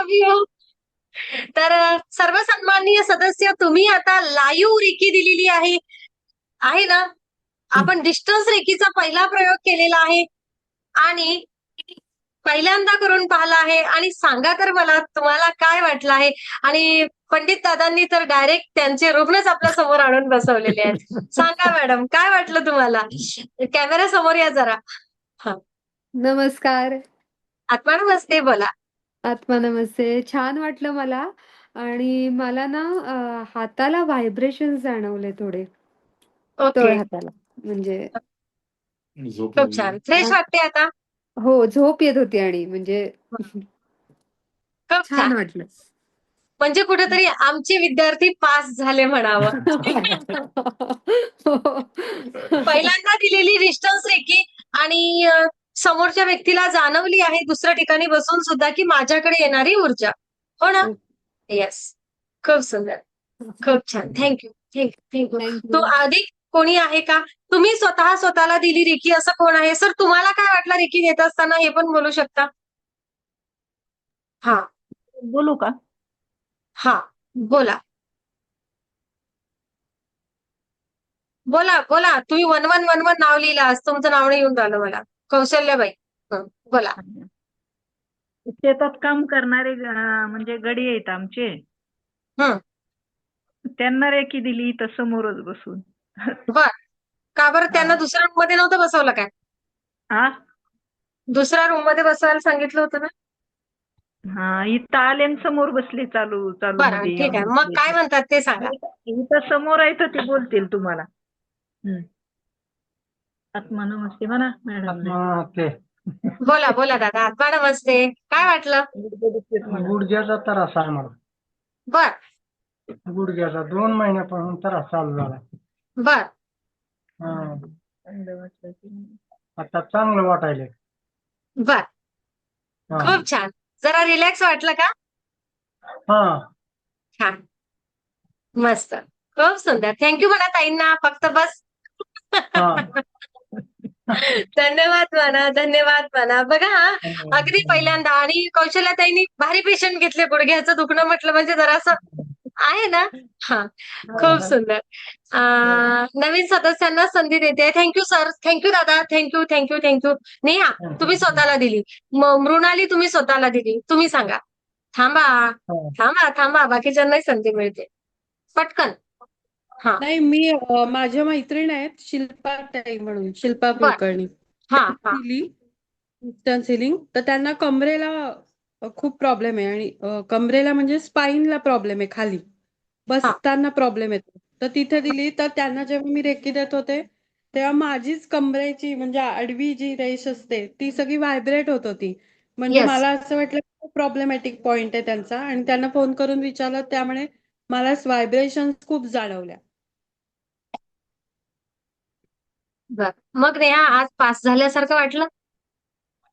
Love you. तर सर्व सन्माननीय सदस्य, तुम्ही आता लाईव्ह रेकी दिलेली आहे आहे ना? आपण डिस्टन्स रेकीचा पहिला प्रयोग केलेला आहे आणि पहिल्यांदा करून पाहिला आहे आणि सांगा तर मला तुम्हाला काय वाटलं आहे? आणि पंडित दादांनी तर डायरेक्ट त्यांचे रुग्णच आपल्या समोर आणून बसवलेले आहेत. सांगा मॅडम, काय वाटलं तुम्हाला? कॅमेरा समोर या जरा. हां. नमस्कार. आत्मा नमस्ते बोला. आत्मा नमस्ते. छान वाटलं मला आणि मला ना हाताला व्हायब्रेशन्स जाणवले थोडे. ओके. तळ हाताला. म्हणजे खूप छान. फ्रेश वाटते आता? हो, झोप येत होती आणि म्हणजे खूप छान छान. वाटलं. म्हणजे कुठेतरी आमचे विद्यार्थी पास झाले म्हणावं. हो. पहिल्यांदा दिलेली डिस्टन्स रेकी आणि समोरच्या व्यक्तीला जाणवली आहे दुसऱ्या ठिकाणी बसून सुद्धा, की माझ्याकडे येणारी ऊर्जा. हो ना? येस. खूप सुंदर. खूप छान. Thank you. थँक तो यू. अधिक कोणी आहे का? तुम्ही स्वतःला दिली रेकी असं कोण आहे? सर तुम्हाला काय वाटलं रेकी देत असताना हे पण बोलू शकता? हां, बोलू का? हां. बोला. बोला, बोला. तुम्ही 1111 नाव लिहिलं आज तुमचं नाव नाही येऊन राहिलं मला. कौशल्याबाई. हं, बोला. शेतात काम करणारे म्हणजे गडी आहेत आमचे. हं, त्यांना रेकी दिली तर समोरच बसून. बरं. का बरं त्यांना हा. दुसऱ्या रूममध्ये नव्हतं बसवलं काय? हा दुसऱ्या रूममध्ये बसवायला सांगितलं होतं ना? हा, इथं आले आणि समोर बसले चालू चालू बरं, मध्ये ठीक आहे. मग बसले. काय म्हणतात ते सांगा. इथं समोर आहे तर ते बोलतील तुम्हाला. आत्मा नमस्ते म्हणा मॅडम. नमस्ते. बोला, बोला दादा. आत्मा नमस्ते. काय वाटलं? गुडघ्याचा त्रास आहे मला. बरं, गुडघ्याचा 2 महिन्यापासून त्रास चालू झाला. बरं, हा. आता चांगलं वाटायलंय. बरं. हा. खूप छान. जरा रिलॅक्स वाटलं का? हा. छान. मस्त. खूप सुंदर. थँक यू म्हणा ताईंना. फक्त बस. हा. धन्यवाद म्हणा, धन्यवाद म्हणा. बघा हां, अगदी पहिल्यांदा आणि कौशल्याताईंनी भारी पेशंट घेतले. गुडघ्याचं दुखणं म्हटलं म्हणजे जरासं आहे ना? हां, खूप सुंदर. अ, नवीन सदस्यांना संधी देते. Thank sir. थँक दादा. थँक नेहा, तुम्ही स्वतःला दिली. मृणाली तुम्ही स्वतःला दिली. तुम्ही सांगा. थांबा, थांबा. बाकीच्यांनाही संधी मिळते. पटकन. हां, नाही मी माझ्या मैत्रीण आहेत शिल्पा ताई म्हणून शिल्पा बरं. कुलकर्णी हां, हां. दिली डिस्टन्स हिलिंग तर त्यांना कमरेला खूप प्रॉब्लेम आहे आणि कमरेला म्हणजे स्पाईनला प्रॉब्लेम आहे खाली हां. बसताना प्रॉब्लेम येतो तर तिथे दिली तर त्यांना जेव्हा मी रेकी देत होते तेव्हा माझीच कमरेची म्हणजे आडवी जी रेष असते ती सगळी व्हायब्रेट होत होती म्हणजे येस. मला असं वाटलं खूप प्रॉब्लेमॅटिक पॉइंट आहे त्यांचा आणि त्यांना फोन करून विचारलं त्यामुळे मला व्हायब्रेशन खूप जाणवल्या. बरं. मग नेहा आज पास झाल्यासारखं वाटलं?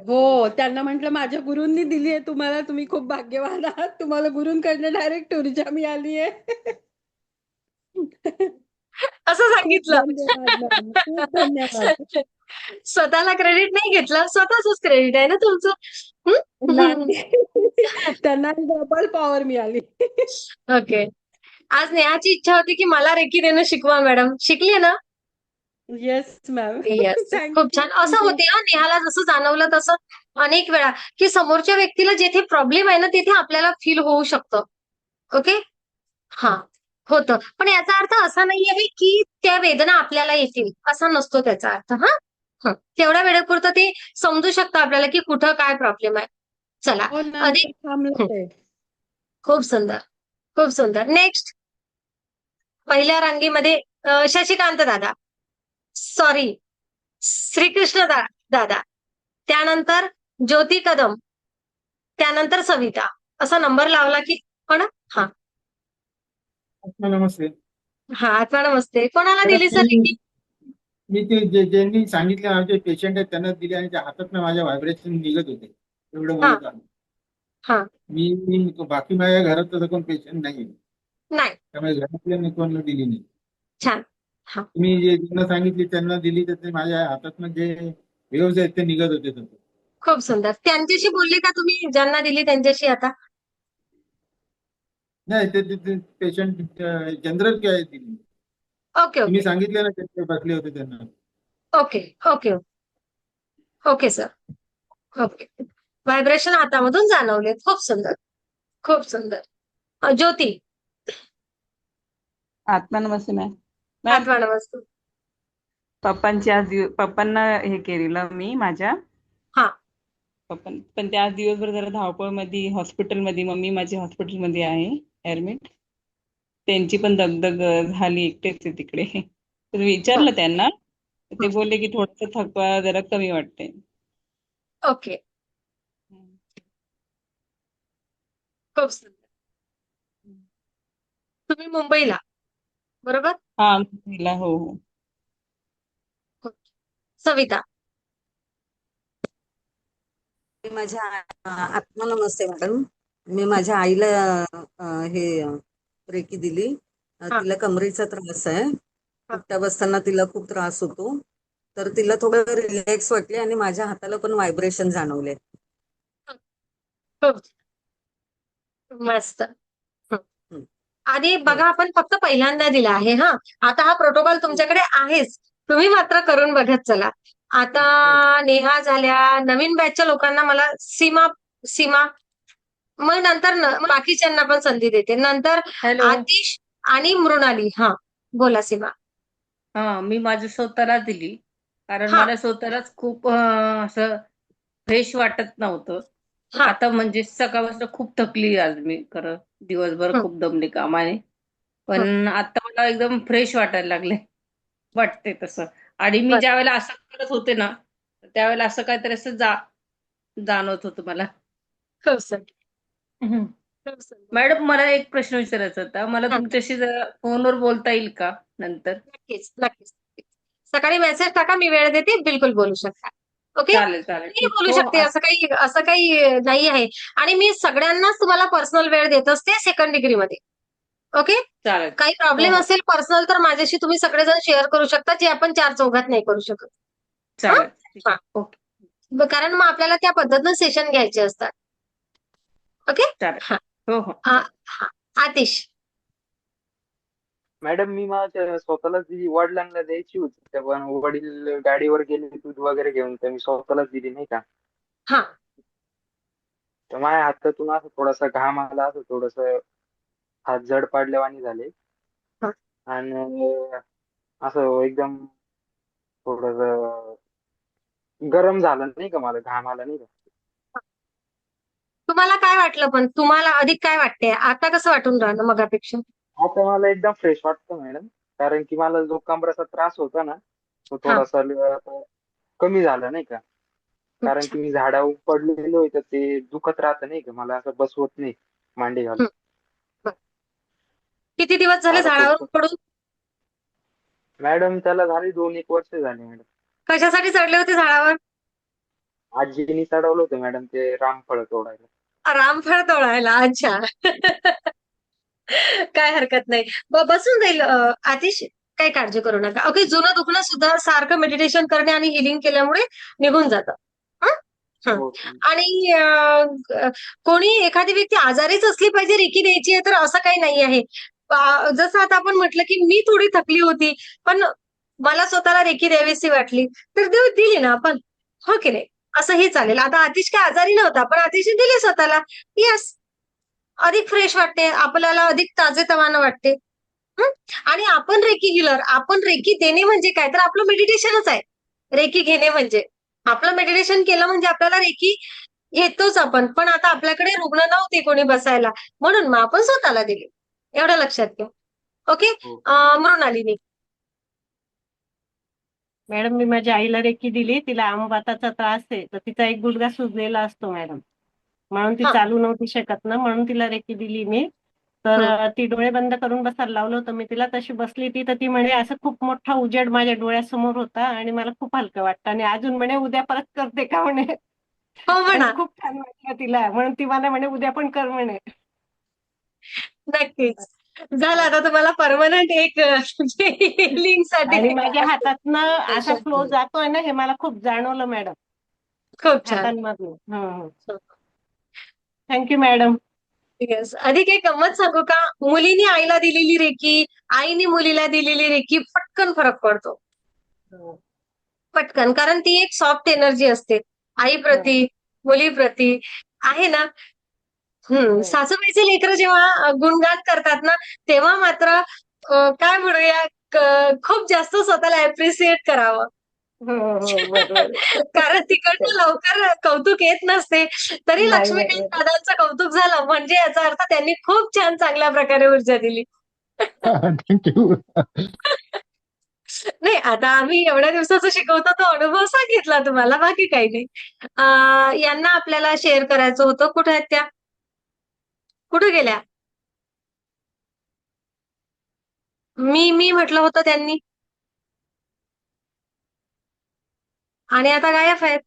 हो, त्यांना म्हटलं माझ्या गुरूंनी दिली आहे तुम्हाला, तुम्ही खूप भाग्यवान आहात. तुम्हाला गुरूंकडनं डायरेक्ट ऊर्जा मिळाली आहे. असं खूप सांगितलं. धन्यवाद मॅम. खूप धन्यवाद. स्वतःला क्रेडिट नाही घेतलं. स्वतःचंच क्रेडिट आहे ना तुमचं. हं? नाही. त्यांना डबल पॉवर मिळाली. ओके. आज नेहाची इच्छा होती, की मला रेकी देणं शिकवा मॅडम. शिकली ना? Yes ma'am. येस. थँक खूप यू, छान. असं थँक यू. होते हां, नेहाला जसं जाणवलं तसं अनेक वेळा, की समोरच्या व्यक्तीला जेथे प्रॉब्लेम आहे ना, तिथे आपल्याला फील होऊ शकतं. ओके? हां, होतं. पण याचा अर्थ असा नाही आहे, की त्या वेदना आपल्याला येतील, असा नसतो त्याचा अर्थ हां. हं. तेवढ्या वेळेपुरतं ते समजू शकतं आपल्याला, की कुठं काय प्रॉब्लेम आहे. चला हो, अधिक नंतर थांबलं हं, ते. खूप सुंदर, खूप सुंदर. नेक्स्ट पहिल्या रांगेमध्ये शशिकांत दादा, सॉरी श्रीकृष्ण दादा, त्यानंतर ज्योती कदम, त्यानंतर सविता. असा नंबर लावला की हो ना? हां, नमस्ते. हां. आत्मा नमस्ते. कोणाला तर दिली सर रेकी? मी ते ज्यांनी सांगितले आमचे पेशंट आहेत त्यांना दिले आणि त्या हातात माझ्या व्हायब्रेशन निघत होते. एवढं हां, बोलत आहे. हां. मी बाकी माझ्या घरात तसं कोण पेशंट नाही. नाही. त्यामुळे घरातल्या कोणाला दिली नाही. छान. हां. तुम्ही जे ज्यांना सांगितली त्यांना दिली तर ते माझ्या हातातनं जे वेव्हज आहेत ते निघत होते तसं. खूप सुंदर. त्यांच्याशी बोलले का तुम्ही ज्यांना दिली त्यांच्याशी आता? नाही ते पेशंट जनरल केअर दिली. ओके तुम्ही ओके सांगितलं ना ते बसले होते त्यांना. Okay okay okay sir. Okay. Vibration हातामधून जाणवले. खूप सुंदर. खूप सुंदर. ज्योती, आत्मा नमस्ते मॅम. मॅम आठवा नमस्ते. पप्पांना हे केलेलं मी माझ्या हा पण ते आज दिवसभर जरा धावपळमध्ये हॉस्पिटलमध्ये, मम्मी माझी हॉस्पिटलमध्ये आहे ऍडमिट. त्यांची पण दगदग झाली, एकटेच आहे तिकडे. तर विचारलं त्यांना, ते बोलले की थोडंसं थकवा जरा कमी वाटते. ओके. खूप सुंदर. तुम्ही मुंबईला, बरोबर? हा तिला हो हो. सविता, मी माझ्या आत्मा नमस्ते मॅडम. मी माझ्या आईला हे रेकी दिली. हा तिला कमरेचा त्रास आहे. हा उठता बसताना तिला खूप त्रास होतो. तर तिला थोडं रिलॅक्स वाटले आणि माझ्या हाताला पण व्हायब्रेशन जाणवले. खूप मस्त. हं. हं. आणि हो. बघा, आपण फक्त पहिल्यांदा दिला आहे. हा, आता हा प्रोटोकॉल तुमच्याकडे आहेच. तुम्ही मात्र करून बघत चला. आता नेहा झाल्या, नवीन बॅचच्या लोकांना मला सीमा सीमा मग नंतर बाकीच्यांना पण संधी देते. नंतर हॅलो. आतिश आणि मृणाली. हा, बोला सीमा. हा, मी माझी स्वतःला दिली, कारण हा मला स्वतःलाच खूप असं फ्रेश वाटत नव्हतं. हा आता म्हणजे सकाळपासून खूप थकली आज मी, खरं दिवसभर हं, खूप दमले कामाने. हं. पण आता मला एकदम फ्रेश वाटायला लागले, वाटते तसं. आणि मी बर. ज्या वेळेला असं करत होते ना, त्यावेळेला असं काहीतरी असं जाणवत होतं मला. खूप सुंदर. हम्म. खूप सुंदर. मॅडम, मला एक प्रश्न विचारायचा होता. मला हा, तुमच्याशी जरा फोनवर बोलता येईल का नंतर? नक्कीच नक्कीच. सकाळी मेसेज टाका, मी वेळ देते, बिलकुल बोलू शकता. ओके. चालेल चालेल, मी ठीक. बोलू हो शकते, असं काही नाही आहे. आणि मी सगळ्यांनाच तुम्हाला पर्सनल वेळ देत असते, सेकंड डिग्री मध्ये. ओके. चालेल. काही हो प्रॉब्लेम हो, असेल पर्सनल, तर माझ्याशी तुम्ही सगळेजण शेअर करू शकता, जे आपण चार चौघात नाही करू शकत. हा चालेल. ठीक. हा. ओके. कारण मग आपल्याला त्या पद्धतीनं सेशन घ्यायचे असतात. ओके. चालेल. हा हो हो, हा चालेल. हा. आतिश, मॅडम, मी माझ्या स्वतःलाच दिली. वडिलांना द्यायची होती, तर पण वडील गाडीवर गेले दूध वगैरे घेऊन, तर मी स्वतःलाच दिली नाही का. हा तर माझ्या हातातून असं थोडासा घाम आला, असं थोडस हात जड पडल्यावानी झाले. हा. आणि असं एकदम थोडस गरम झालं नाही का, मला घाम आला नाही का. तुम्हाला काय वाटलं, पण तुम्हाला अधिक काय वाटते आता, कसं वाटून राहिलं मगापेक्षा? आता मला एकदम फ्रेश वाटतं मॅडम, कारण की मला जो कमरेचा त्रास होता ना, तो हा. थोडासा कमी झाला नाही का. कारण अच्छा. की मी झाडावर पडलेलो आहे, तर ते दुखत राहतं नाही का, मला असं बसवत नाही मांडी घालून. हं. बरं. किती दिवस झाले आता झाडावरून थोडस पडून? मॅडम, त्याला झाली 2-1 वर्ष झाली मॅडम. कशासाठी चढले होते झाडावर? आजीनी चढवलं होतं मॅडम, ते रामफळ तोडायला. रामफळ तोडायला. अच्छा. काय हरकत नाही. बसून जाईल आतिश, काही काळजी करू नका. ओके. जुनं दुखणं सुद्धा सारखं मेडिटेशन करणे आणि हिलिंग केल्यामुळे निघून जातं. हं? हं. हो. आणि कोणी एखादी व्यक्ती आजारीच असली पाहिजे रेकी द्यायची आहे, तर असं काही नाही आहे. जसं आता आपण म्हटलं की मी थोडी थकली होती, पण मला स्वतःला रेकी द्यावीशी वाटली, तर दिली ना आपण. हो की नाही? असंही चालेल. आता आतिश काय आजारी नव्हता, पण आतिशने दिली स्वतःला. येस. अधिक फ्रेश वाटते, आपल्याला अधिक ताजेतवानं वाटते. हं? आणि आपण रेकी हिलर, आपण रेकी देणे म्हणजे काय, तर आपलं मेडिटेशनच आहे. रेकी घेणे म्हणजे आपलं मेडिटेशन केलं म्हणजे आपल्याला रेकी घेतोच आपण. पण आता आपल्याकडे रुग्ण नव्हते कोणी बसायला, म्हणून मग आपण स्वतःला दिली. एवढं लक्षात घ्या. ओके. हो. मृणालिनी, मॅडम, मी माझ्या आईला रेकी दिली. तिला आमवाताचा त्रास आहे, तर तिचा एक गुडघा सुजलेला असतो मॅडम, म्हणून ती हा चालू नव्हती शकत ना, म्हणून तिला रेकी दिली मी. तर ती डोळे बंद करून बसायला लावलं होतं मी तिला. तशी बसली ती, तर ती म्हणे असं खूप मोठा उजेड माझ्या डोळ्यासमोर होता आणि मला खूप हलकं वाटतं, आणि अजून म्हणे उद्या परत करते का म्हणे. हो म्हणा. आणि खूप छान वाटलं तिला, म्हणून ती मला म्हणे उद्या पण कर म्हणे. नक्कीच. झालं आता तुम्हाला परमनंट एक हिलिंग आणि माझ्या साठी हातातनं असा फ्लो पेशंट जातोय ना, हे मला खूप जाणवलं मॅडम, खूप छान. हातांमधून. Thank you madam. येस. अधिक एक गंमत सांगू का? मुलीने आईला दिलेली रेकी, आईने मुलीला दिलेली रेकी पटकन फरक पडतो. पटकन. कारण ती एक सॉफ्ट एनर्जी असते. आईप्रती, मुलीप्रती आहे ना? सासूबाईचे लेकरं जेव्हा गुणगान करतात ना, तेव्हा मात्र काय म्हणूया खूप जास्त स्वतःला अप्रिशिएट करावं. बरोबर. कारण तिकडनं लवकर कौतुक येत नसते. तरी नाही, लक्ष्मीकांत बरोबर. दादांचं कौतुक झालं म्हणजे याचा अर्थ त्यांनी खूप छान चांगल्या प्रकारे ऊर्जा दिली. थँक्यू. नाही आता आम्ही एवढ्या दिवसाचा शिकवतो तो अनुभव सांगितला तुम्हाला, बाकी काही नाही. यांना आपल्याला शेअर करायचं होतं. कुठे आहेत त्या? कुठे गेल्या? मी म्हटलं होतं त्यांनी आणि आता गायब आहेत.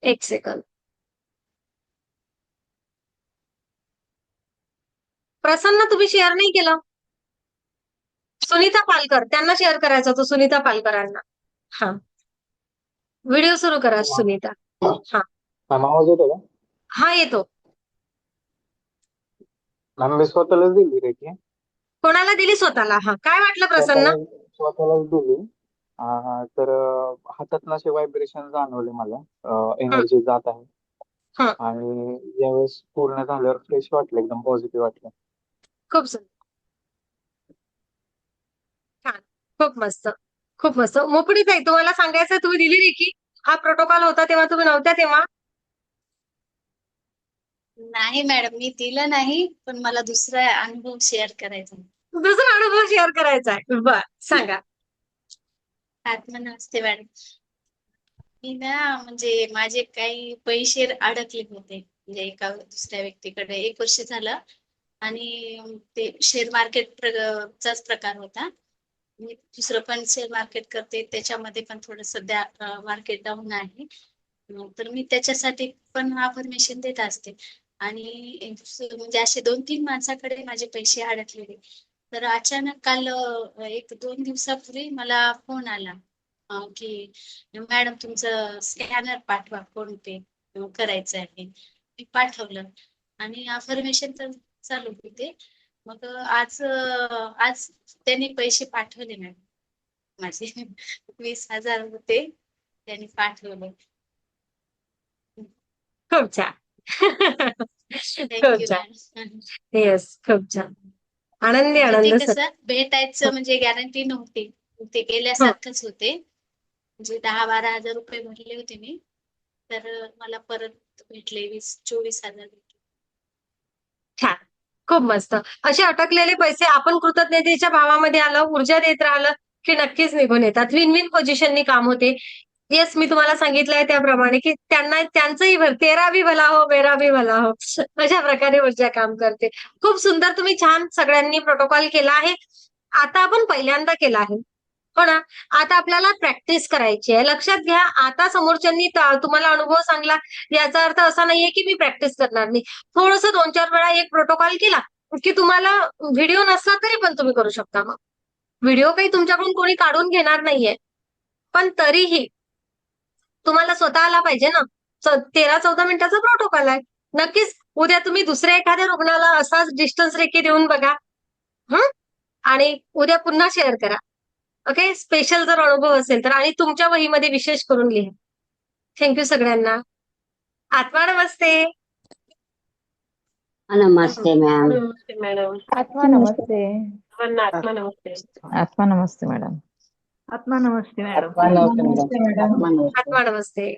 एक सेकंद. प्रसन्न तुम्ही शेअर नाही केलं. सुनीता पालकर त्यांना शेअर करायचं होतं. सुनीता पालकरांना. हा व्हिडिओ सुरू करा सुनीता. हा मॅम आवाज येतो का? हा येतो. मॅम मी स्वतःलाच दिली रेकी. कोणाला दिली? स्वतःला. हा काय वाटलं प्रसन्न? स्वतःलाच दिली. तर हातात असे व्हायब्रेशन जाणवले मला. एनर्जी जात आहे. हा. आणि ज्यावेळेस पूर्ण झाल्यावर फ्रेश वाटलं, एकदम पॉझिटिव्ह वाटलं. खूप सुंदर. छान. खूप मस्त. खूप मस्त. मोकळी ताई तुम्हाला सांगायचं तुम्ही दिली रेकी? हा प्रोटोकॉल होता तेव्हा तुम्ही नव्हत्या तेव्हा? नाही मॅडम, मी दिलं नाही, पण मला दुसरा अनुभव शेअर करायचा आहे. दुसरा अनुभव शेअर करायचा आहे. बर सांगा. नमस्ते मॅडम. मी ना म्हणजे माझे काही पैसे अडकले होते म्हणजे एका दुसऱ्या व्यक्तीकडे 1 वर्ष झालं आणि ते शेअर मार्केट चाच प्रकार होता. मी दुसरं पण शेअर मार्केट करते, त्याच्यामध्ये पण थोडं सध्या मार्केट डाऊन आहे. तर मी त्याच्यासाठी पण अफर्मेशन देत असते आणि म्हणजे असे 2-3 माणसाकडे माझे पैसे अडकलेले. तर अचानक काल 1-2 दिवसापूर्वी मला फोन आला की मॅडम तुमचं स्कॅनर पाठवा, फोन पे करायचं आहे. मी पाठवलं आणि अफर्मेशन तर चालू होते. मग आज त्यांनी पैसे पाठवले मॅडम. माझे 20,000 होते त्यांनी पाठवले. खूप छान. खूप थँक्यू छान. मॅडम. येस खूप छान. आनंदी म्हणजे ते आनंद सर. कसं भेटायचं म्हणजे गॅरंटी नव्हती. ते गेल्यासारखंच होते. म्हणजे 10-12 हजार रुपये भरले होते मी. तर मला परत भेटले 24,000. छान. खूप मस्त. असे अटकलेले पैसे आपण कृतज्ञतेच्या भावामध्ये आलं, ऊर्जा देत राहिलं, की नक्कीच निघून येतात. विन विन पोझिशननी काम होते. येस मी तुम्हाला सांगितलंय त्याप्रमाणे, की त्यांना त्यांचंही तेरा भी भला हो, मेरा भी भला हो. अशा प्रकारे ऊर्जा काम करते. खूप सुंदर तुम्ही छान सगळ्यांनी प्रोटोकॉल केला आहे. आता आपण पहिल्यांदा केला आहे. हो ना? आता आपल्याला प्रॅक्टिस करायची आहे. लक्षात घ्या आता समोरच्यांनी तुम्हाला अनुभव सांगला याचा अर्थ असा नाहीये, की मी प्रॅक्टिस करणार नाही. थोडंसं 2-4 वेळा एक प्रोटोकॉल केला, की तुम्हाला व्हिडिओ नसला तरी पण तुम्ही करू शकता मग. व्हिडिओ काही तुमच्याकडून कोणी काढून घेणार नाहीये. पण तरीही तुम्हाला स्वतः आला पाहिजे ना. 13-14 मिनिटाचा प्रोटोकॉल आहे. नक्कीच उद्या तुम्ही दुसऱ्या एखाद्या रुग्णाला असाच डिस्टन्स रेकी देऊन बघा. आणि उद्या पुन्हा शेअर करा. ओके. स्पेशल जर अनुभव असेल तर आणि तुमच्या वहीमध्ये विशेष करून लिहा. थँक्यू सगळ्यांना. आत्मा नमस्ते. नमस्ते मॅम. नमस्ते मॅडम. आत्मा नमस्ते. आत्मा नमस्ते. आत्मा नमस्ते मॅडम. आत्मा नमस्ते मॅडम. नमस्ते मॅडम. आत्मा नमस्ते.